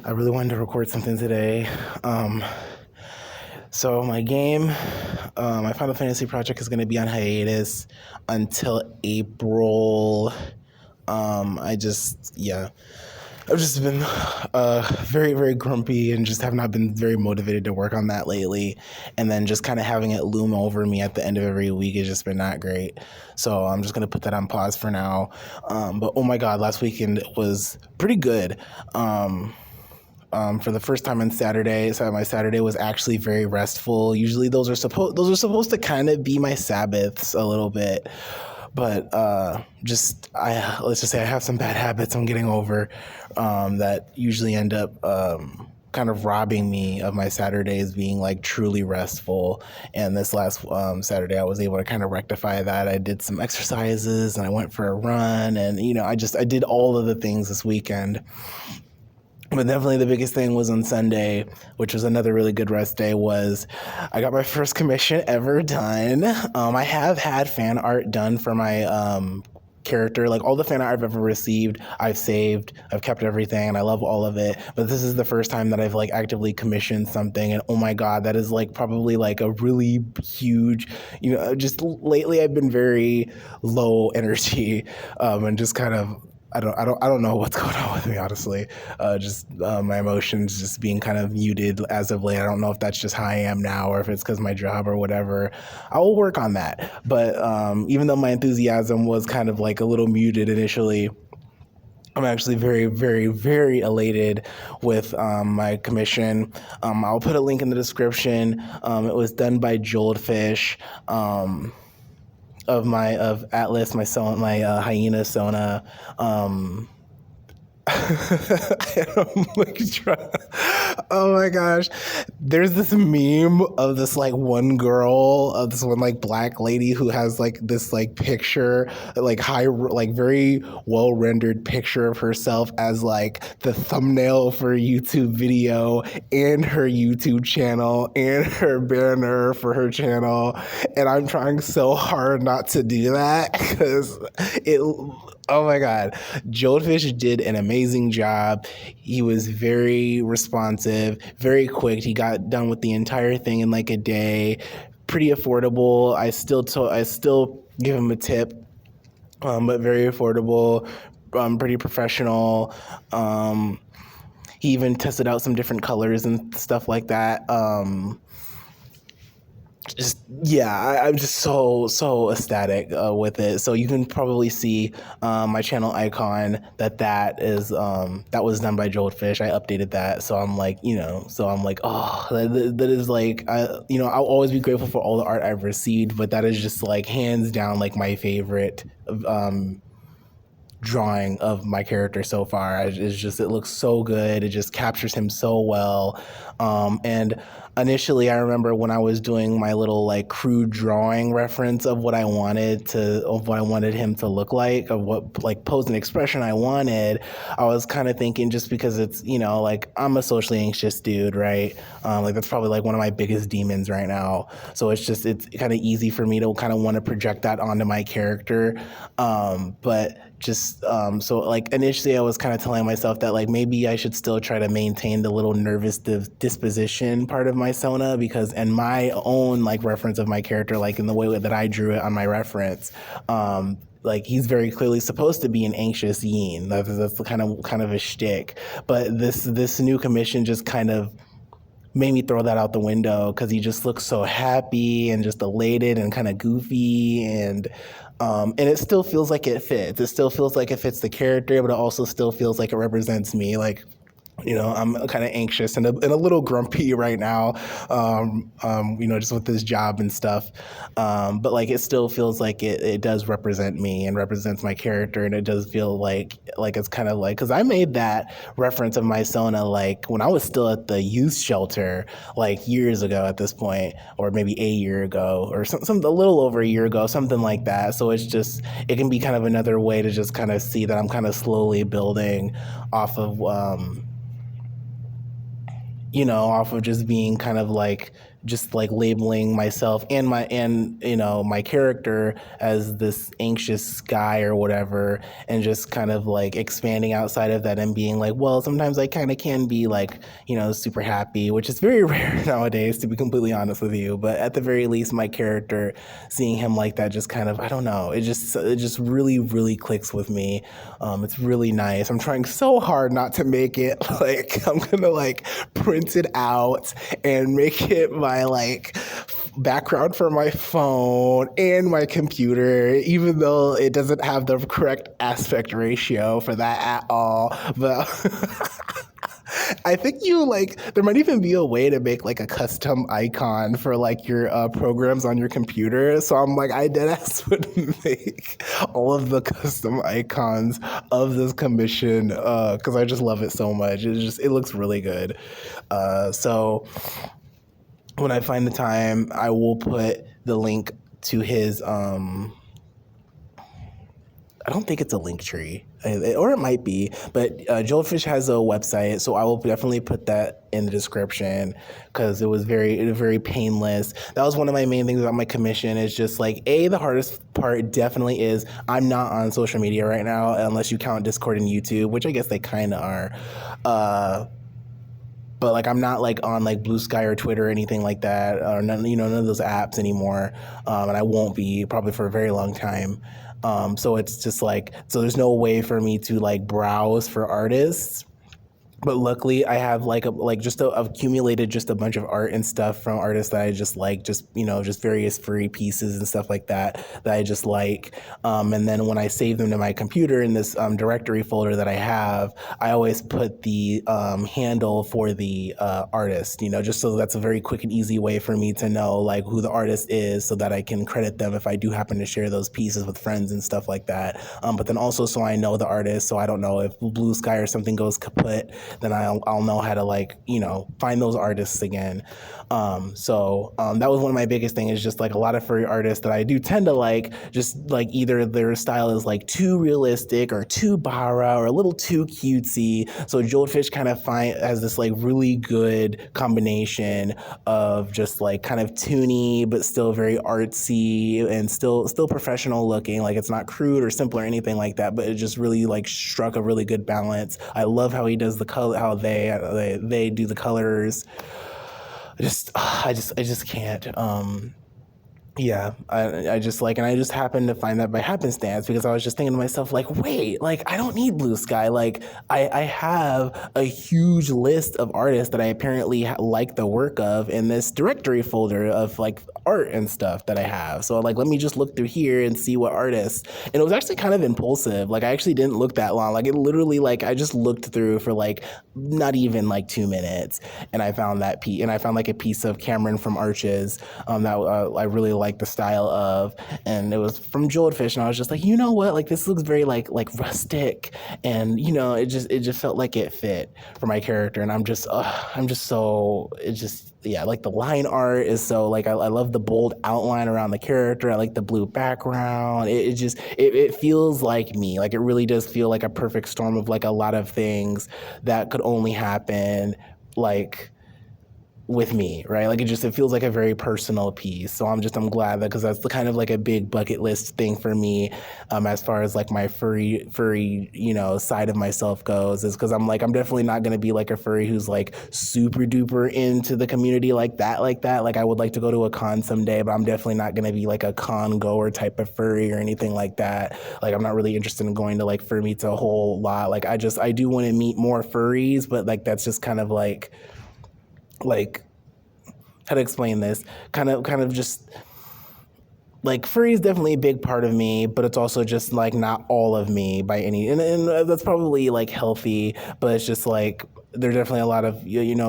I really wanted to record something today. So my game, my Final Fantasy project is going to be on hiatus until April. I've just been very, very grumpy and just have not been very motivated to work on that lately. And then just kind of having it loom over me at the end of every week has just been not great. So I'm just going to put that on pause for now. But oh my God, last weekend was pretty good. For the first time on Saturday, so my Saturday was actually very restful. Usually those are supposed to kind of be my Sabbaths a little bit. But let's just say I have some bad habits I'm getting over that usually end up kind of robbing me of my Saturdays being like truly restful. And this last Saturday, I was able to kind of rectify that. I did some exercises and I went for a run, and I did all of the things this weekend. But definitely the biggest thing was on Sunday, which was another really good rest day, was I got my first commission ever done. I have had fan art done for my character. Like all the fan art I've ever received, I've saved, I've kept everything, and I love all of it. But this is the first time that I've like actively commissioned something, and oh my God, that is like probably like a really huge, just lately I've been very low energy and just kind of I don't know what's going on with me, honestly. My emotions just being kind of muted as of late. I don't know if that's just how I am now or if it's because my job or whatever. I will work on that. But even though my enthusiasm was kind of like a little muted initially, I'm actually very, very, very elated with my commission. I'll put a link in the description. It was done by JOLDFISH. Of Atlas, my hyena Sona. Oh my gosh, there's this meme of this like one girl, of this one like black lady who has like this like picture, like very well rendered picture of herself as like the thumbnail for a YouTube video and her YouTube channel and her banner for her channel, and I'm trying so hard not to do that because oh my God, JOLDFISH did an amazing job. He was very responsive, very quick. He got done with the entire thing in like a day. Pretty affordable. I still give him a tip, but very affordable. Pretty professional. He even tested out some different colors and stuff like that. I'm just so ecstatic with it. So you can probably see my channel icon that was done by JOLDFISH. I updated that, so I'm like, oh, that is like, I'll always be grateful for all the art I've received, but that is just like hands down like my favorite drawing of my character so far. It looks so good. It just captures him so well. And initially I remember when I was doing my little like crude drawing reference of what I wanted him to look like, of what like pose and expression I wanted, I was kind of thinking, just because it's, like I'm a socially anxious dude, right? Like that's probably like one of my biggest demons right now. So it's kind of easy for me to kind of want to project that onto my character. So like initially I was kind of telling myself that like maybe I should still try to maintain the little nervous disposition part of my Sona, because in my own like reference of my character, like in the way that I drew it on my reference, like he's very clearly supposed to be an anxious yin. That's kind of a shtick. But this new commission just kind of made me throw that out the window, because he just looks so happy and just elated and kind of goofy, and it still feels like it fits. It still feels like it fits the character, but it also still feels like it represents me. Like, I'm kind of anxious and a little grumpy right now, just with this job and stuff. But like, it still feels like it does represent me and represents my character. And it does feel like it's kind of like, because I made that reference of my Sona like when I was still at the youth shelter, like years ago at this point, or maybe a year ago, or some a little over a year ago, something like that. So it can be kind of another way to just kind of see that I'm kind of slowly building off of, off of just being kind of like just like labeling myself and my character as this anxious guy or whatever, and just kind of like expanding outside of that and being like, well, sometimes I kind of can be like, super happy, which is very rare nowadays, to be completely honest with you. But at the very least, my character, seeing him like that, just kind of, I don't know, it just really, really clicks with me. It's really nice. I'm trying so hard not to make it like, I'm gonna like print it out and make it my like background for my phone and my computer, even though it doesn't have the correct aspect ratio for that at all. But I think there might even be a way to make like a custom icon for like your programs on your computer. So I'm like, I deadass would make all of the custom icons of this commission because I just love it so much. It looks really good. So when I find the time, I will put the link to his I don't think it's a link tree, or it might be, but JOLDFISH has a website, so I will definitely put that in the description because it was very painless. That was one of my main things about my commission, is just like, the hardest part definitely is I'm not on social media right now, unless you count Discord and YouTube, which I guess they kind of are. But like, I'm not like on like Blue Sky or Twitter or anything like that, or none of those apps anymore, and I won't be probably for a very long time. So it's just like, so there's no way for me to like browse for artists. But luckily, I have accumulated just a bunch of art and stuff from artists that I just like, just various furry pieces and stuff like that I just like. And then when I save them to my computer in this directory folder that I have, I always put the handle for the artist, just so that's a very quick and easy way for me to know like who the artist is, so that I can credit them if I do happen to share those pieces with friends and stuff like that. But then also, so I know the artist, so I don't know if Blue Sky or something goes kaput, then I'll know how to find those artists again. So that was one of my biggest things, is just like a lot of furry artists that I do tend to like, just like either their style is like too realistic or too bara or a little too cutesy. So JOLDFISH kind of has this like really good combination of just like kind of toony but still very artsy and still professional looking. Like, it's not crude or simple or anything like that, but it just really like struck a really good balance. I love how he does the color, how they do the colors. I just can't. Yeah, I just like, and I just happened to find that by happenstance, because I was just thinking to myself, like, wait, like, I don't need Blue Sky. Like, I have a huge list of artists that I apparently like the work of in this directory folder of like art and stuff that I have. So like, let me just look through here and see what artists. And it was actually kind of impulsive. Like, I actually didn't look that long. Like, it literally, like, I just looked through for like not even like 2 minutes, and I found that piece, and I found like a piece of Cameron from Arches that I really like the style of, and it was from JOLDFISH, and I was just like, you know what, like, this looks very like rustic, and it just felt like it fit for my character, and I'm just so, yeah, like the line art is so like, I love the bold outline around the character. I like the blue background. It feels like me. Like, it really does feel like a perfect storm of like a lot of things that could only happen like with me, right? Like, it feels like a very personal piece. So I'm glad that, because that's the kind of like a big bucket list thing for me, as far as like my furry, side of myself goes, is because I'm definitely not going to be like a furry who's like super duper into the community like that. Like, I would like to go to a con someday, but I'm definitely not going to be like a con goer type of furry or anything like that. Like, I'm not really interested in going to like fur meets a whole lot. Like, I do want to meet more furries, but like, that's just kind of like how to explain this, kind of just like, furry is definitely a big part of me, but it's also just like not all of me by any, and that's probably like healthy, but it's just like, there are definitely a lot of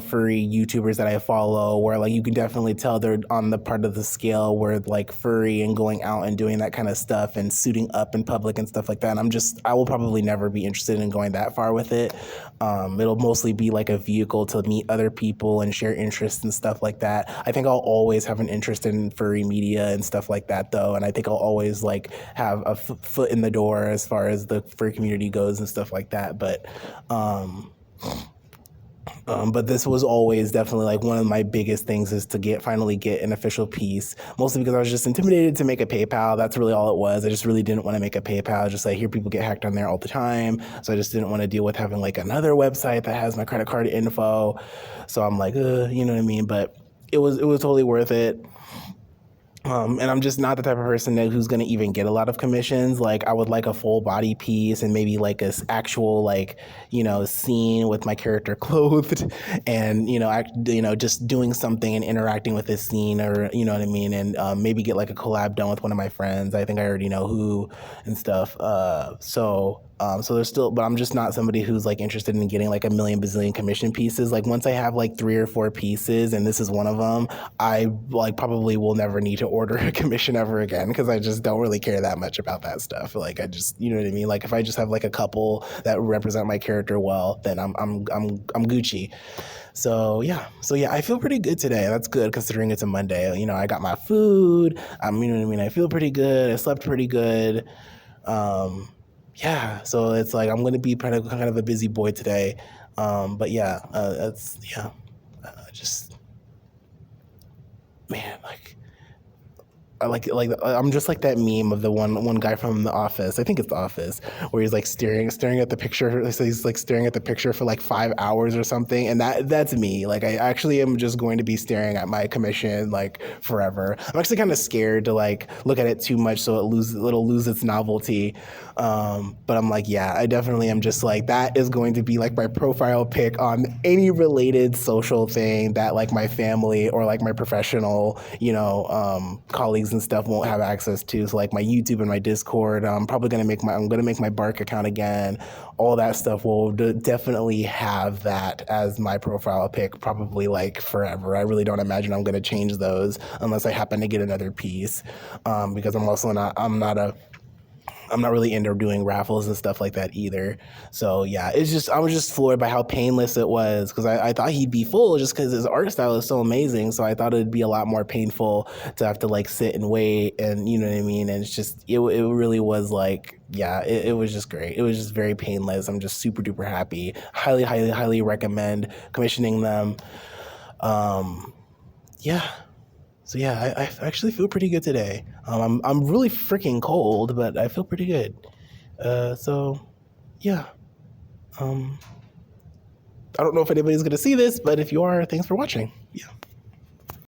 furry YouTubers that I follow where like you can definitely tell they're on the part of the scale where like furry and going out and doing that kind of stuff and suiting up in public and stuff like that. And I will probably never be interested in going that far with it. It'll mostly be like a vehicle to meet other people and share interests and stuff like that. I think I'll always have an interest in furry media and stuff like that though, and I think I'll always like have a foot in the door as far as the furry community goes and stuff like that. But But this was always definitely like one of my biggest things is to finally get an official piece, mostly because I was just intimidated to make a PayPal. That's really all it was. I just really didn't want to make a PayPal. Just like, I hear people get hacked on there all the time. So I just didn't want to deal with having like another website that has my credit card info. So I'm like, you know what I mean? But it was totally worth it. And I'm just not the type of person who's going to even get a lot of commissions. Like, I would like a full body piece and maybe like a actual, like, scene with my character clothed and, just doing something and interacting with this scene, or, you know what I mean? And maybe get like a collab done with one of my friends. I think I already know who and stuff. So there's still, but I'm just not somebody who's like interested in getting like a million bazillion commission pieces. Like, once I have like 3 or 4 pieces and this is one of them, I like probably will never need to order a commission ever again, because I just don't really care that much about that stuff. Like, I just, you know what I mean? Like, if I just have like a couple that represent my character well, then I'm Gucci. So yeah, I feel pretty good today. That's good considering it's a Monday. I got my food. You know what I mean? I feel pretty good. I slept pretty good. Yeah, so it's like I'm gonna be kind of a busy boy today. But yeah, that's yeah, just man, like I'm just like that meme of the one guy from The Office. I think it's The Office, where he's like staring at the picture. So he's like staring at the picture for like 5 hours or something, and that's me. Like, I actually am just going to be staring at my commission like forever. I'm actually kind of scared to like look at it too much, so it'll lose its novelty. But I'm like, yeah, I definitely am just like, that is going to be like my profile pic on any related social thing that like my family or like my professional, colleagues and stuff won't have access to. So like my YouTube and my Discord, I'm gonna make my Bark account again. All that stuff will definitely have that as my profile pic, probably like forever. I really don't imagine I'm gonna change those unless I happen to get another piece, because I'm not really into doing raffles and stuff like that either. So yeah, I was just floored by how painless it was, because I thought he'd be full just because his art style is so amazing. So I thought it'd be a lot more painful to have to like sit and wait, and you know what I mean? And it's just, it really was like, yeah, it was just great. It was just very painless. I'm just super duper happy. Highly, highly, highly recommend commissioning them. Yeah. So yeah, I actually feel pretty good today. I'm really freaking cold, but I feel pretty good. So yeah. I don't know if anybody's gonna see this, but if you are, thanks for watching.